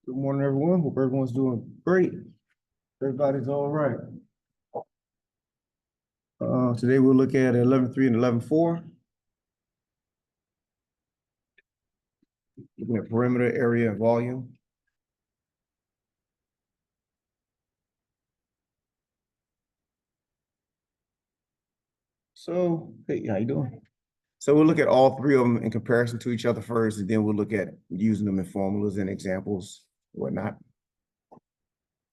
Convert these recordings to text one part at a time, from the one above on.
Good morning, everyone. Hope everyone's doing great. Everybody's all right. Today we'll look at 11.3 and 11.4. Looking at perimeter, area, and volume. So, hey, how you doing? So we'll look at all three of them in comparison to each other first, and then we'll look at using them in formulas and examples, whatnot.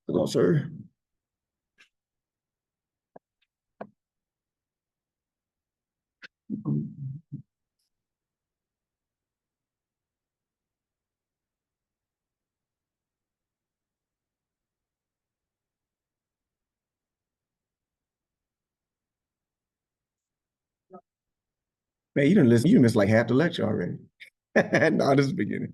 Hello, sir. Man, you didn't listen. You missed like half the lecture already. No, this is the beginning.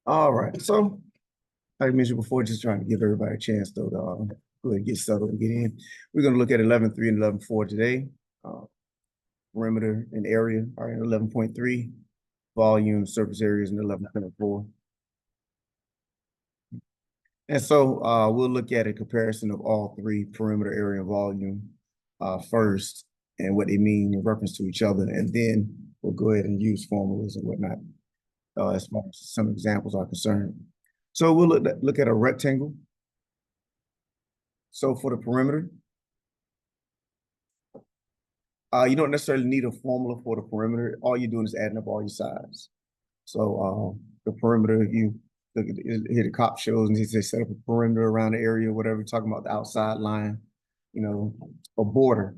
All right. So like I mentioned before, just trying to give everybody a chance though to go ahead and get settled and get in. We're going to look at 11.3 and 11.4 today. Uh, Perimeter and area are in 11.3. Volume, surface areas in 11.4. And so we'll look at a comparison of all three, perimeter, area, and volume first, and what they mean in reference to each other. And then we'll go ahead and use formulas and whatnot as far as some examples are concerned. So we'll look at a rectangle. So for the perimeter, you don't necessarily need a formula for the perimeter. All you're doing is adding up all your sides. So the perimeter, if you look at here, the cop shows and he says set up a perimeter around the area, whatever, we're talking about the outside line, a border.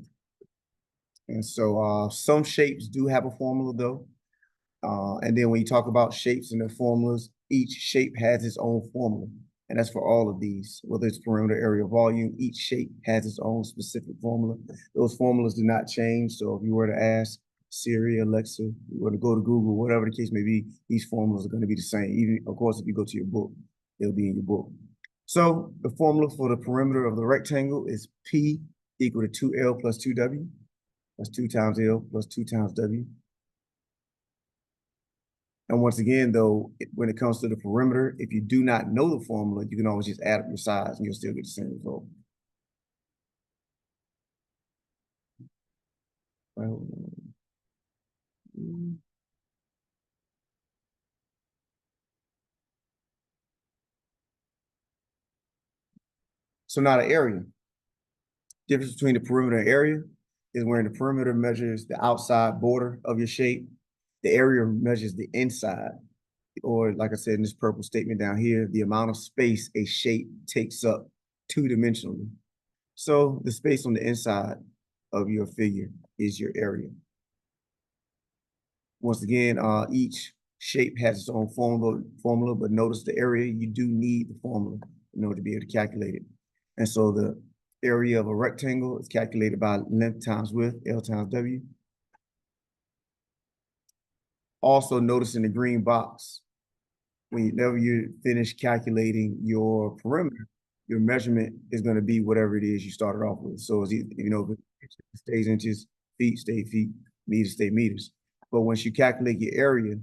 And so some shapes do have a formula though. And then when you talk about shapes and their formulas, each shape has its own formula. And that's for all of these, whether it's perimeter, area, volume, each shape has its own specific formula. Those formulas do not change. So if you were to ask Siri, Alexa, you were to go to Google, whatever the case may be, these formulas are going to be the same. Even, of course, if you go to your book, it'll be in your book. So the formula for the perimeter of the rectangle is P equal to 2L plus 2W. That's 2 times L plus 2 times W. And once again, though, when it comes to the perimeter, if you do not know the formula, you can always just add up your sides and you'll still get the same result. So now the area. Difference between the perimeter and area is when the perimeter measures the outside border of your shape, the area measures the inside, or like I said in this purple statement down here, the amount of space a shape takes up two-dimensionally. So the space on the inside of your figure is your area. Once again, each shape has its own formula, but notice the area, you do need the formula in order to be able to calculate it. And so the area of a rectangle is calculated by length times width, L times W. Also notice in the green box, whenever you finish calculating your perimeter, your measurement is going to be whatever it is you started off with. So it's, if it stays inches, feet stay feet, meters stay meters. But once you calculate your area,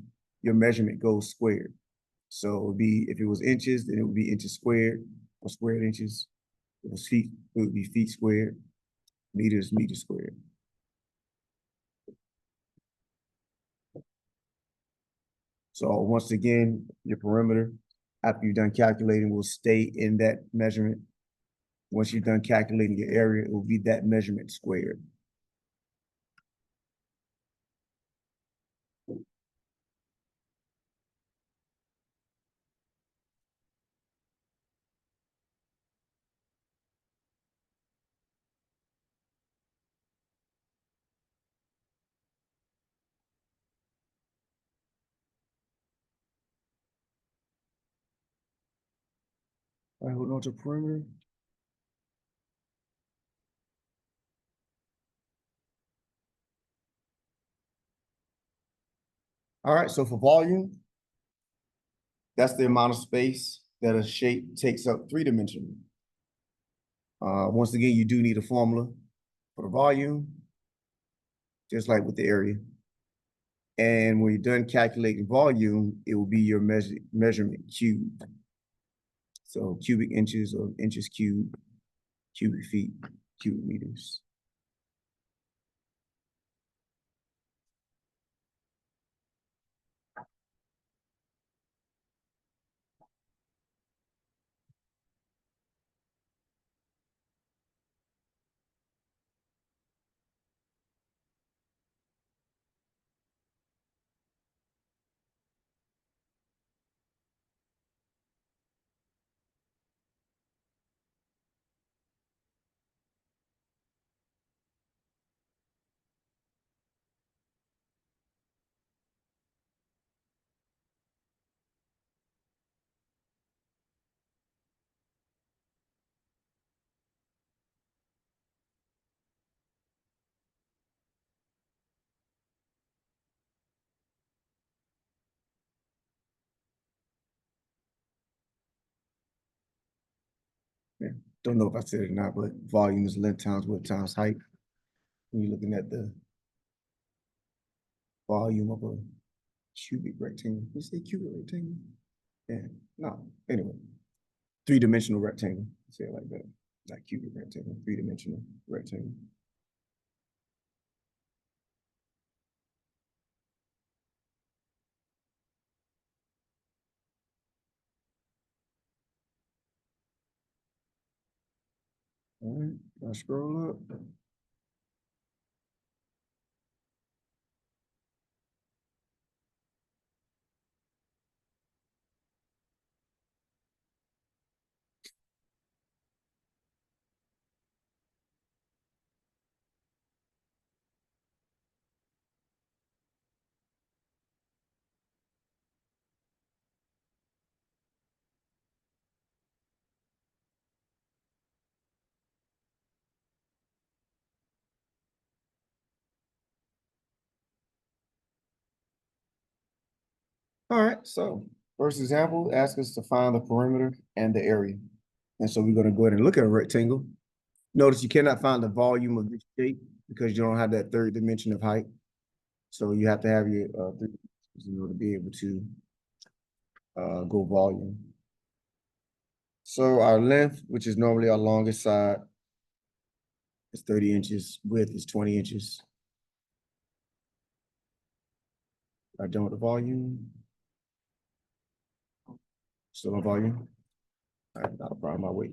your measurement goes squared. So it would be, if it was inches, then it would be inches squared or squared inches. If it was feet, it would be feet squared, meters squared. So once again, your perimeter, after you're done calculating, will stay in that measurement. Once you're done calculating your area, it will be that measurement squared. All right, hold on to perimeter. All right, so for volume, that's the amount of space that a shape takes up three-dimensionally. Once again, you do need a formula for the volume, just like with the area. And when you're done calculating volume, it will be your measurement cubed. So cubic inches or inches cubed, cubic feet, cubic meters. Yeah. Don't know if I said it or not, but volume is length times width times height. When you're looking at the volume of a cubic rectangle. You say cubic rectangle? Yeah, no, anyway. Three-dimensional rectangle, say it like that. Not cubic rectangle, three-dimensional rectangle. All right, I scroll up. All right, so first example, ask us to find the perimeter and the area. And so we're gonna go ahead and look at a rectangle. Notice you cannot find the volume of this shape because you don't have that third dimension of height. So you have to have your in order to be able to go volume. So our length, which is normally our longest side, is 30 inches. Width is 20 inches. Are done with the volume? Still on volume? All right, not a problem. I'll wait.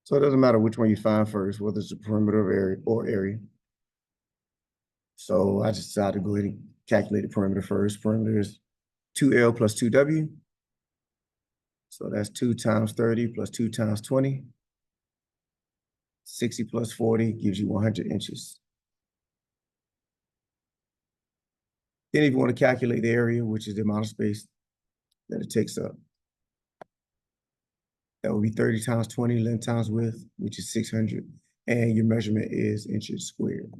So it doesn't matter which one you find first, whether it's the perimeter of area or area. So I just decided to go ahead and calculate the perimeter first. Perimeter is 2L plus 2W. So that's 2 times 30 plus 2 times 20. 60 plus 40 gives you 100 inches. Then if you want to calculate the area, which is the amount of space that it takes up, that would be 30 times 20 length times width, which is 600. And your measurement is inches squared.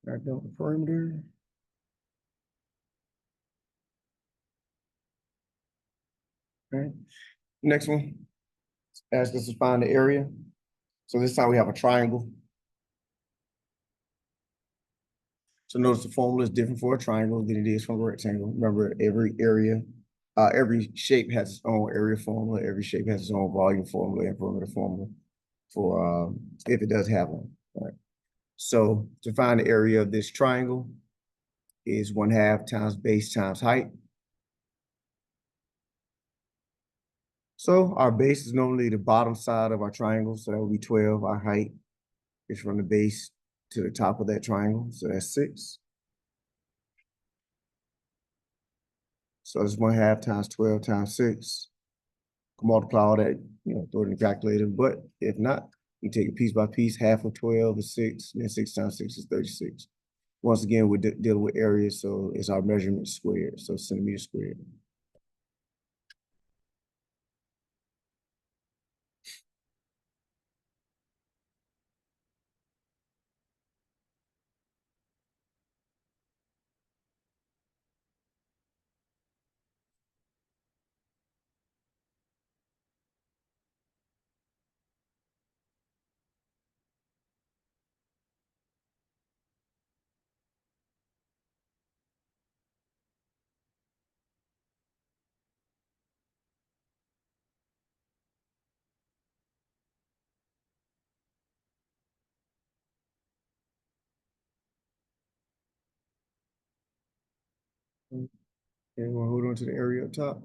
Right down the perimeter. Right. Next one, ask us to find the area. So this time we have a triangle. So notice the formula is different for a triangle than it is for a rectangle. Remember, every shape has its own area formula. Every shape has its own volume formula and perimeter formula for if it does have one. Right. So to find the area of this triangle is 1/2 times base times height. So our base is normally the bottom side of our triangle, so that would be 12. Our height is from the base to the top of that triangle, so that's 6. So it's 1/2 times 12 times 6. Multiply all that, throw it in the calculator. But if not, you take it piece by piece. Half of 12 is 6, and then 6 times 6 is 36. Once again, we're dealing with areas, so it's our measurement squared, so centimeter squared. Okay, we'll hold on to the area up top.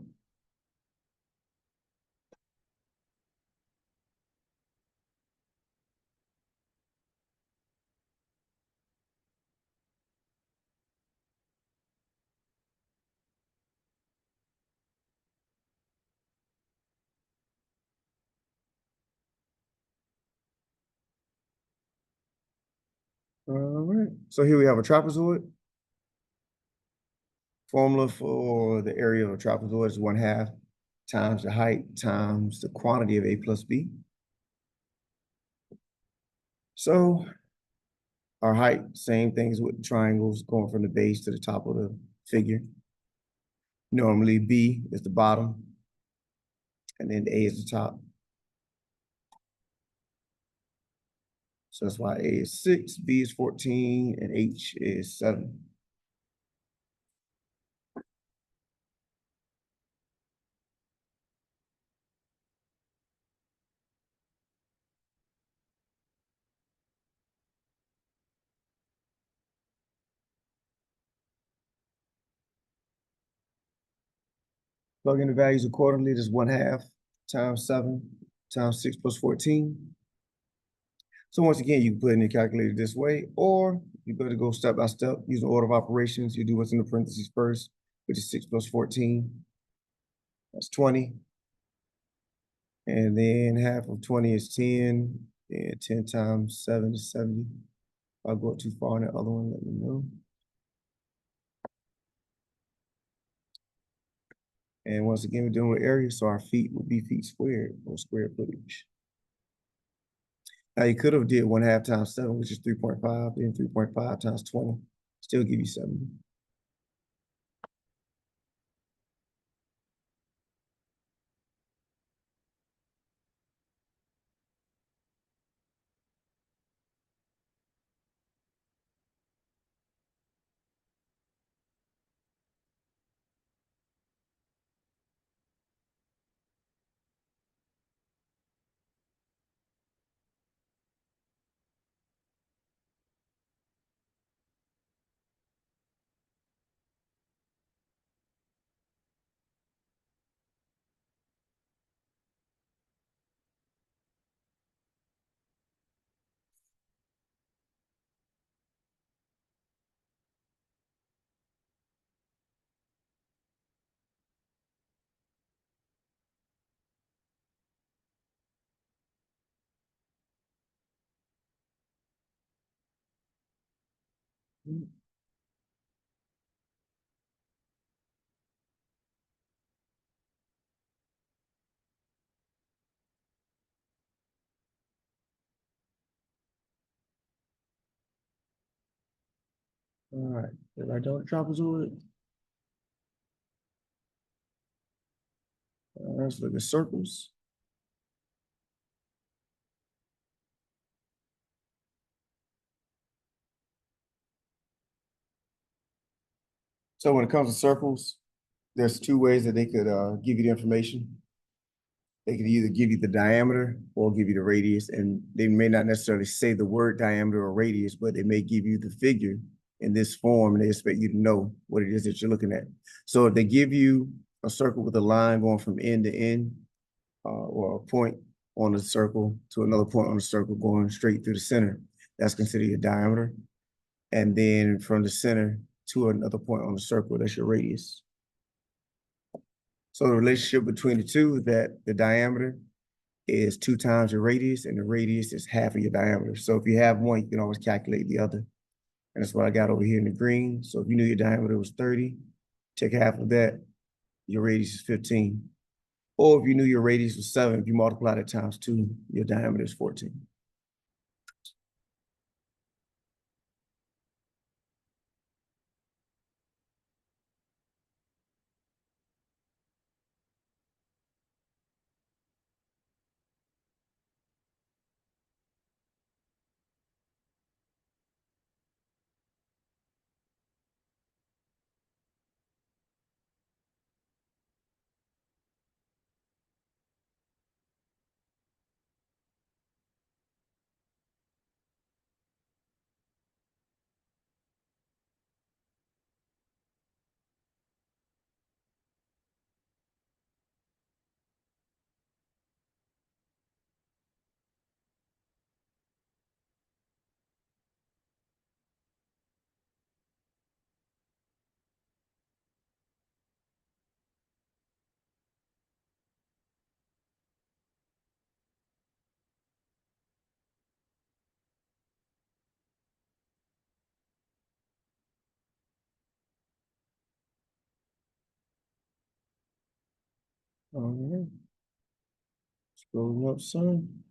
All right, so here we have a trapezoid. Formula for the area of a trapezoid is 1/2 times the height times the quantity of A plus B. So our height, same things with the triangles going from the base to the top of the figure. Normally B is the bottom and then A is the top. So that's why A is 6, B is 14, and H is 7. Plug in the values accordingly. This is 1/2 times 7 times 6 plus 14. So once again, you can put in your calculator this way, or you better go step by step using order of operations. You do what's in the parentheses first, which is 6 plus 14. That's 20. And then half of 20 is 10. And 10 times 7 is 70. If I go up too far on that other one, let me know. And once again, we're dealing with area, so our feet would be feet squared or square footage. Now you could have did 1/2 times 7, which is 3.5, then 3.5 times 20, still give you 70. All right, everybody done with trapezoid? Let's look at circles. So when it comes to circles, there's two ways that they could give you the information. They could either give you the diameter or give you the radius, and they may not necessarily say the word diameter or radius, but they may give you the figure in this form, and they expect you to know what it is that you're looking at. So if they give you a circle with a line going from end to end, or a point on the circle to another point on the circle going straight through the center, that's considered your diameter. And then from the center to another point on the circle, that's your radius. So the relationship between the two is that the diameter is 2 times your radius, and the radius is half of your diameter. So if you have one, you can always calculate the other. And that's what I got over here in the green. So if you knew your diameter was 30, take half of that, your radius is 15. Or if you knew your radius was 7, if you multiply that times 2, your diameter is 14. All right, scrolling up some.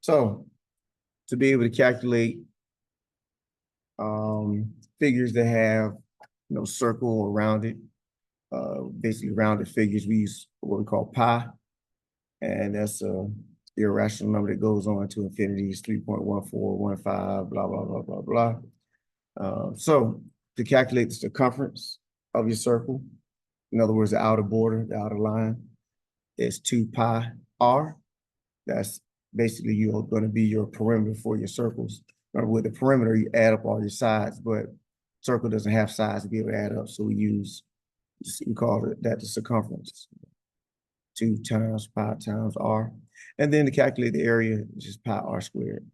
So to be able to calculate figures that have circle around it, basically rounded figures, we use what we call pi, and that's a irrational number that goes on to infinity, is 3.1415, blah, blah, blah, blah, blah. So to calculate the circumference of your circle, in other words, the outer border, the outer line, is 2 pi r. That's basically you're going to be your perimeter for your circles. Remember, with the perimeter, you add up all your sides, but circle doesn't have sides to be able to add up. So we call that the circumference. 2 times pi times r. And then to calculate the area, it's just pi r squared.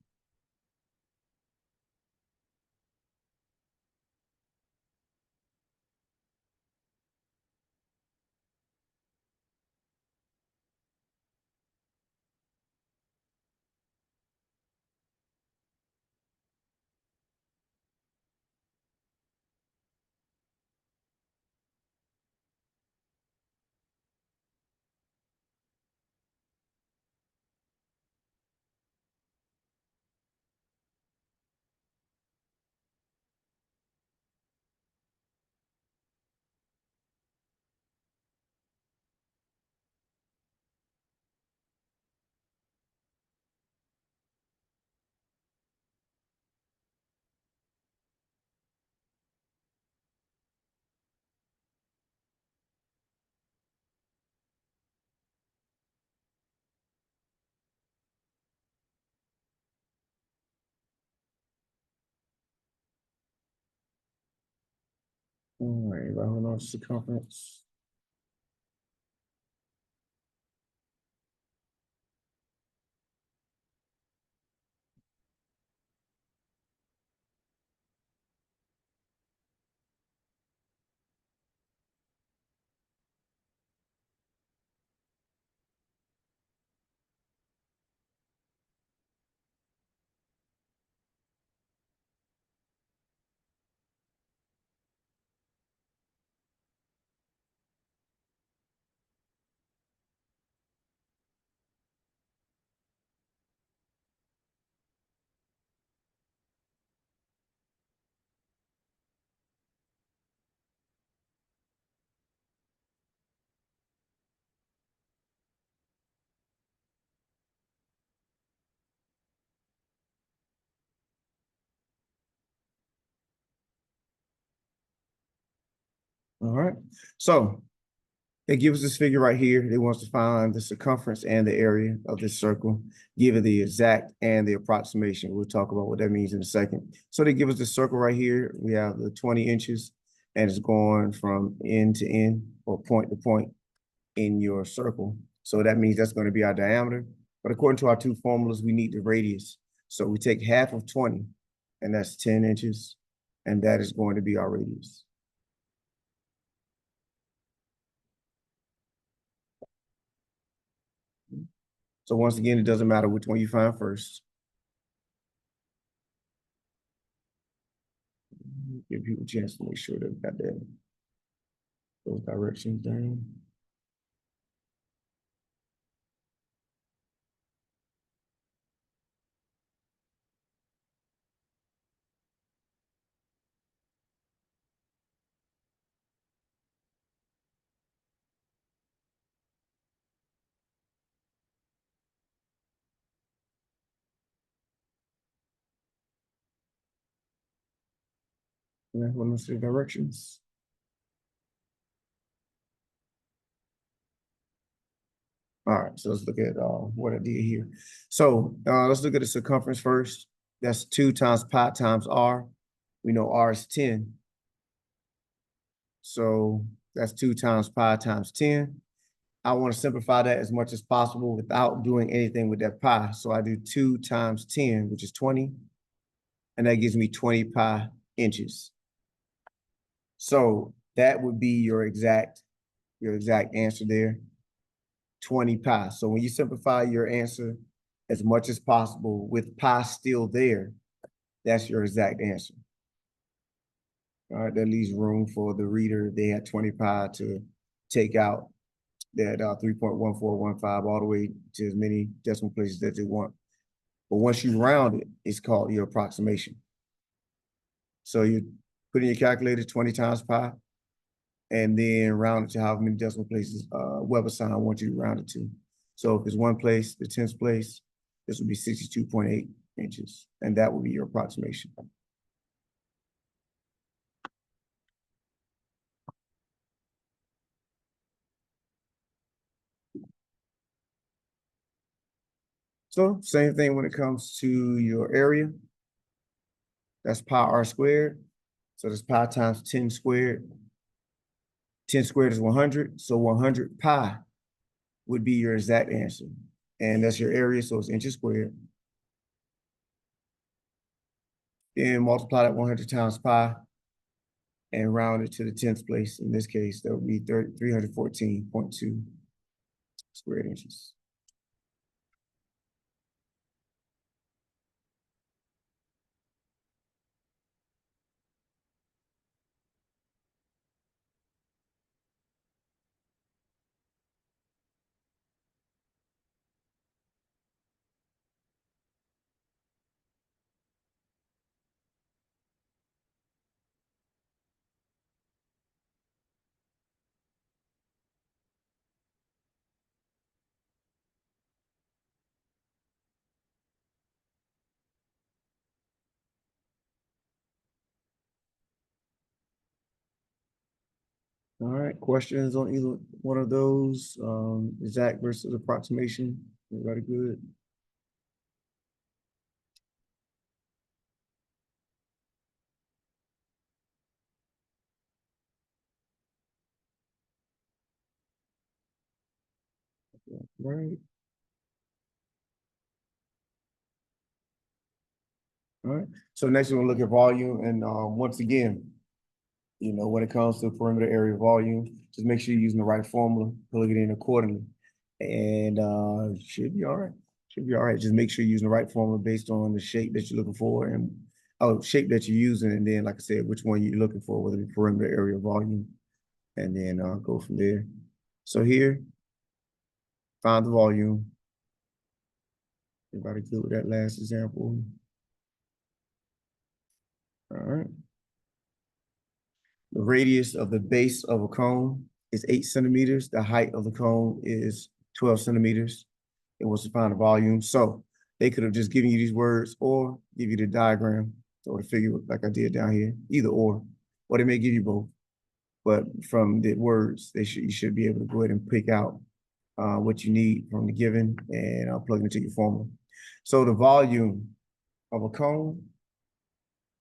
All right, hold on, circumference. All right, so it gives this figure right here. It wants to find the circumference and the area of this circle, give it the exact and the approximation. We'll talk about what that means in a second. So they give us the circle right here. We have the 20 inches, and it's going from end to end or point to point in your circle. So that means that's going to be our diameter. But according to our two formulas, we need the radius. So we take half of 20, and that's 10 inches, and that is going to be our radius. So once again, it doesn't matter which one you find first. Give people a chance to make sure they've got those directions down. Yeah, let's see directions. All right, so let's look at what I did here. So let's look at the circumference first. That's 2 times pi times r. We know r is 10. So that's 2 times pi times 10. I want to simplify that as much as possible without doing anything with that pi. So I do 2 times 10, which is 20. And that gives me 20 pi inches. So that would be your exact answer there, 20 pi. So when you simplify your answer as much as possible with pi still there, that's your exact answer. All right, that leaves room for the reader. They had 20 pi to take out that 3.1415 all the way to as many decimal places that they want. But once you round it, it's called your approximation. So you put in your calculator 20 times pi, and then round it to however many decimal places Weber sign I want you to round it to. So if it's one place, the 10th place, this would be 62.8 inches, and that would be your approximation. So same thing when it comes to your area. That's pi r squared. So that's pi times 10 squared. 10 squared is 100. So 100 pi would be your exact answer. And that's your area, so it's inches squared. Then multiply that 100 times pi and round it to the 10th place. In this case, that would be 314.2 square inches. All right, questions on either one of those? Exact versus approximation. Everybody good? Right. All right. So next we're gonna look at volume, and once again, when it comes to perimeter area volume, just make sure you're using the right formula, plug it in accordingly, and should be all right. Should be all right. Just make sure you're using the right formula based on the shape that you're looking for and shape that you're using, and then, like I said, which one you're looking for, whether it be perimeter area volume, and then go from there. So here, find the volume. Everybody good with that last example? All right. The radius of the base of a cone is 8 centimeters. The height of the cone is 12 centimeters. It was to find the volume. So they could have just given you these words or give you the diagram or the figure like I did down here, either or they may give you both. But from the words, you should be able to go ahead and pick out what you need from the given and plug it into your formula. So the volume of a cone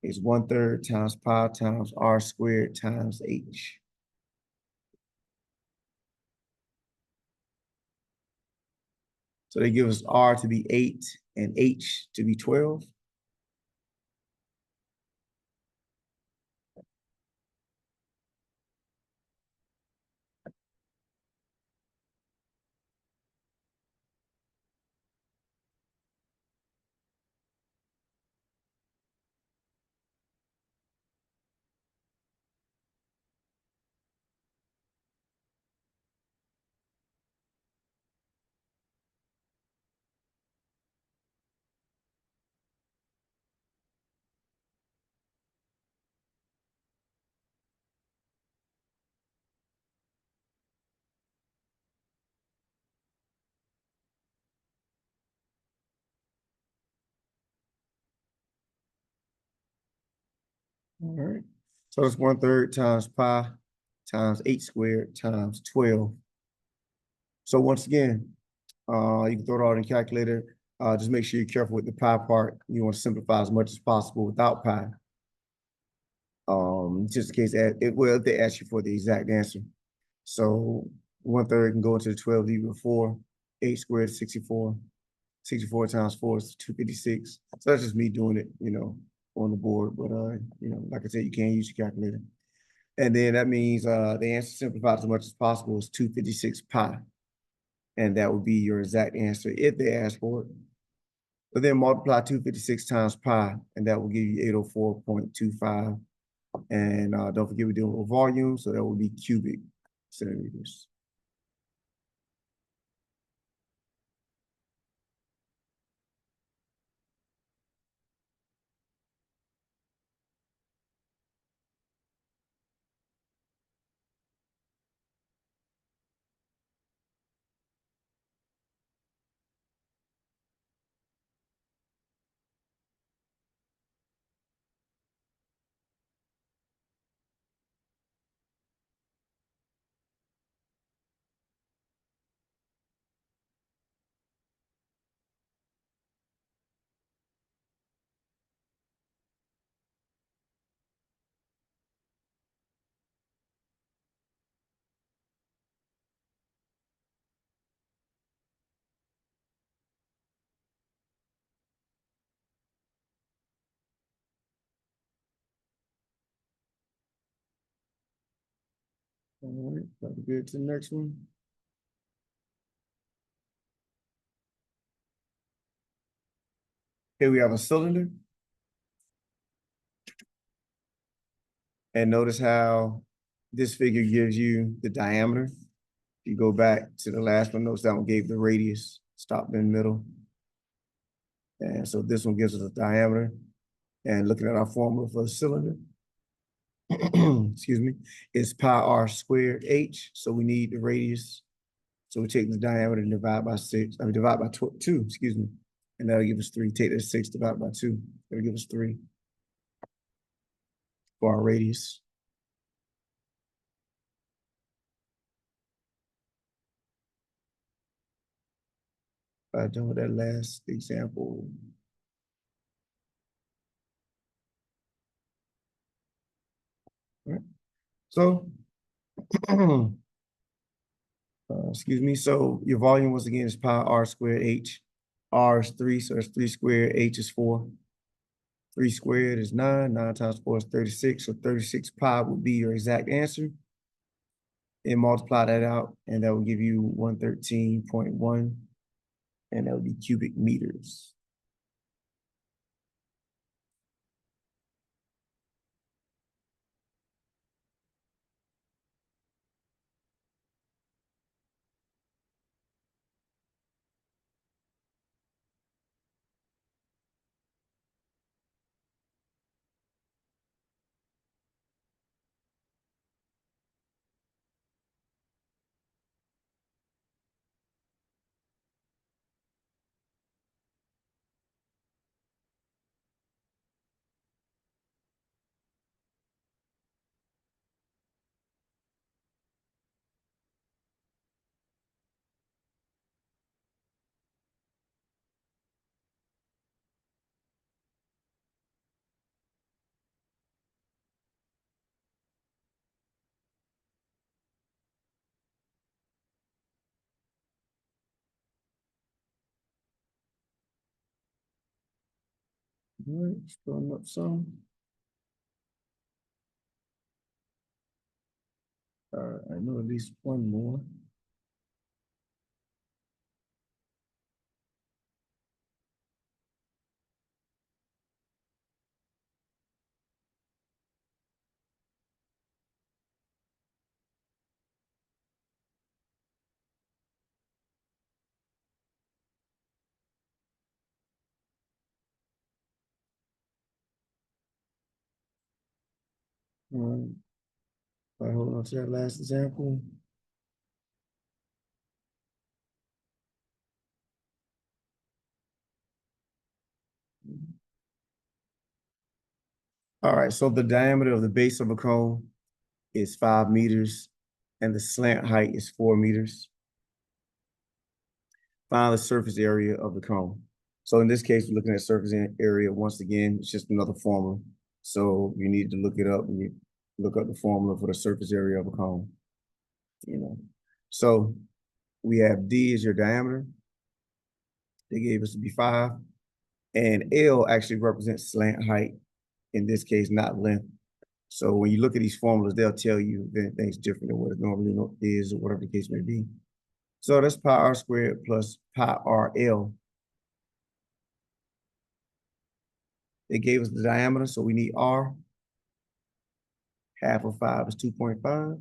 is 1/3 times pi times r squared times h. So they give us r to be 8 and h to be 12. All right. So it's 1/3 times pi times 8 squared times 12. So once again, you can throw it all in the calculator. Just make sure you're careful with the pi part. You want to simplify as much as possible without pi. Just in case if they ask you for the exact answer. So 1/3 can go into the 12, leave it 4. 8 squared is 64. 64 times 4 is 256. So that's just me doing it, on the board. But like I said, you can use your calculator. And then that means the answer simplified as much as possible is 256 pi. And that would be your exact answer if they ask for it. But then multiply 256 times pi, and that will give you 804.25. And don't forget we're dealing with volume, so that would be cubic centimeters. All right, about to get to the next one. Here we have a cylinder. And notice how this figure gives you the diameter. If you go back to the last one, notice that one gave the radius, stopped in the middle. And so this one gives us a diameter. And looking at our formula for the cylinder, excuse me, is pi r squared h. So we need the radius. So we take the diameter and divide by divide by two, excuse me. And that'll give us 3. Take the 6, divide by 2. That'll give us 3 for our radius. Done with that last example. All right. So, excuse me. So your volume once again is pi r squared h. R is 3, so that's 3 squared. H is 4. 3 squared is 9. 9 times 4 is 36. So 36 pi would be your exact answer. And multiply that out, and that will give you 113.1, and that would be cubic meters. All right, scrolling up some. I know at least one more. All right, hold on to that last example. All right, so the diameter of the base of a cone is 5 meters, and the slant height is 4 meters. Find the surface area of the cone. So in this case, we're looking at surface area. Once again, it's just another formula. So you need to look it up, and you look up the formula for the surface area of a cone. You know, so we have D is your diameter. They gave us to be 5, and L actually represents slant height. In this case, not length. So when you look at these formulas, they'll tell you things different than what it normally is, or whatever the case may be. So that's pi r squared plus pi rl. They gave us the diameter, so we need r. Half of 5 is 2.5.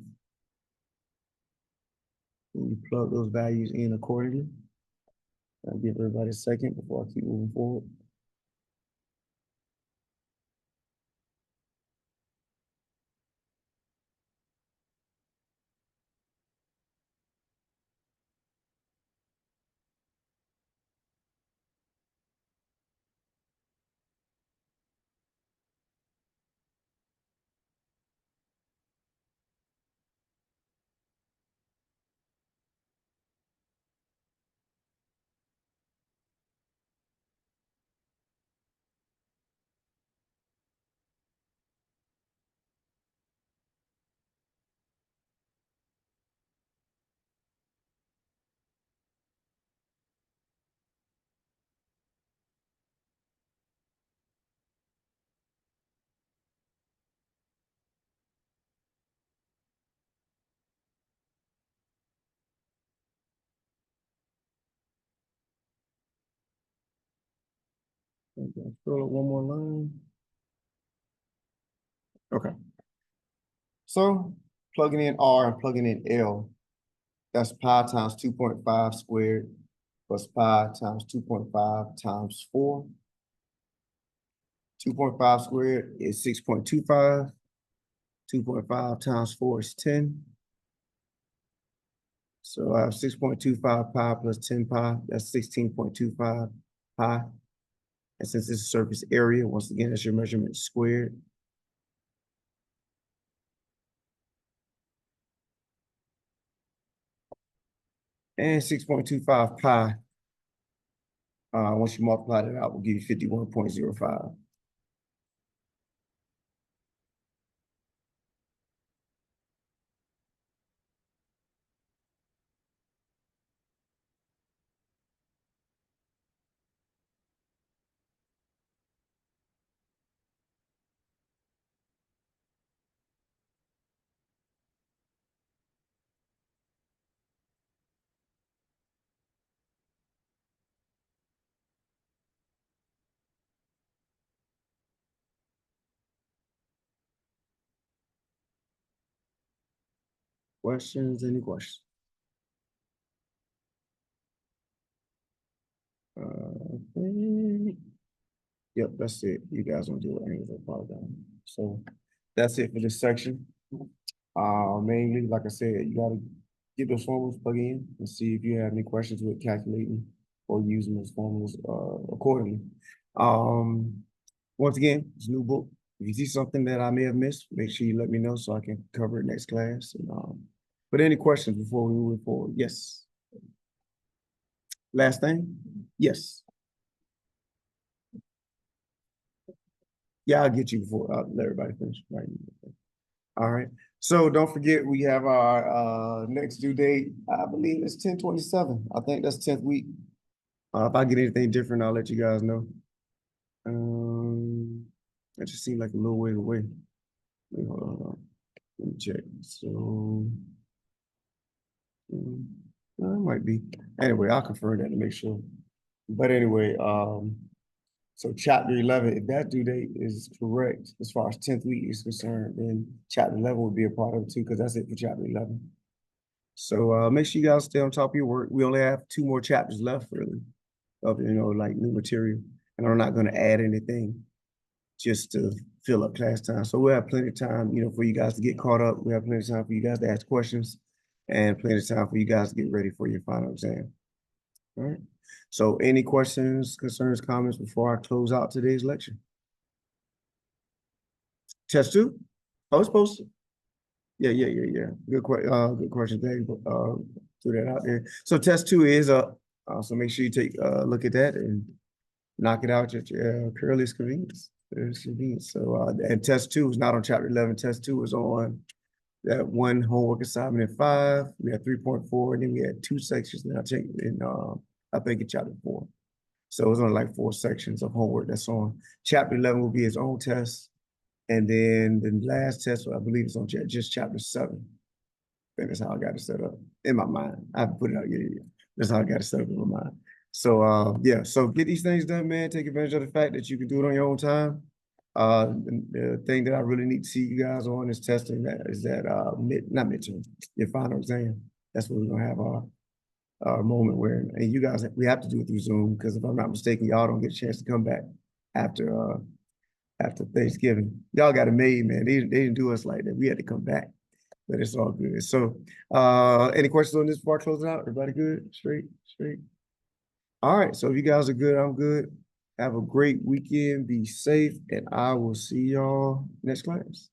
And you plug those values in accordingly. I'll give everybody a second before I keep moving forward. Scroll up one more line. Okay. So plugging in R and plugging in L, that's pi times 2.5 squared plus pi times 2.5 times 4. 2.5 squared is 6.25. 2.5 times 4 is 10. So I have 6.25 pi plus 10 pi, that's 16.25 pi. And since this is surface area, once again, that's your measurement squared. And 6.25 pi, once you multiply that out, will give you 51.05. Questions, any questions? Okay. Yep, that's it. You guys don't do any of the part down. So that's it for this section. Mainly, like I said, you gotta get those formulas plug in and see if you have any questions with calculating or using those formulas accordingly. Once again, it's a new book. If you see something that I may have missed, make sure you let me know so I can cover it next class. And, but any questions before we move forward? Yes. Last thing? Yes. Yeah, I'll get you before I'll let everybody finish. Right. All right. So don't forget we have our next due date. I believe it's 10/27. I think that's 10th week. If I get anything different, I'll let you guys know. That just seemed like a little way away. Wait, hold on. Let me check. So it might be. Anyway, I'll confirm that to make sure. But anyway, so chapter 11, if that due date is correct, as far as 10th week is concerned, then chapter 11 would be a part of it too, because that's it for chapter 11. So make sure you guys stay on top of your work. We only have 2 more chapters left, really, of like new material, and I'm not going to add anything just to fill up class time. So we'll have plenty of time, for you guys to get caught up. We have plenty of time for you guys to ask questions, and plenty of time for you guys to get ready for your final exam. All right. So any questions, concerns, comments before I close out today's lecture? Test 2? Oh, it's posted. Yeah. Good question. Thank you. Threw that out there. So test 2 is up. So make sure you take a look at that and knock it out at your earliest convenience. So and test 2 is not on chapter 11. Test 2 is on that one homework assignment in 5. We had 3.4, and then we had 2 sections that I take in I think in chapter 4. So it's only like 4 sections of homework that's on. Chapter 11 will be its own test. And then the last test, I believe, is on just chapter 7. I think that's how I got it set up in my mind. I haven't put it out yet. That's how I got it set up in my mind. So yeah, so get these things done, man. Take advantage of the fact that you can do it on your own time. The thing that I really need to see you guys on is testing that not midterm, your final exam. That's what we're gonna have our moment where, and you guys, we have to do it through Zoom because if I'm not mistaken, y'all don't get a chance to come back after Thanksgiving. Y'all got it made, man. They didn't do us like that. We had to come back, but it's all good. So, any questions on this before I close it out? Everybody good? Straight. All right. So if you guys are good, I'm good. Have a great weekend. Be safe, and I will see y'all next class.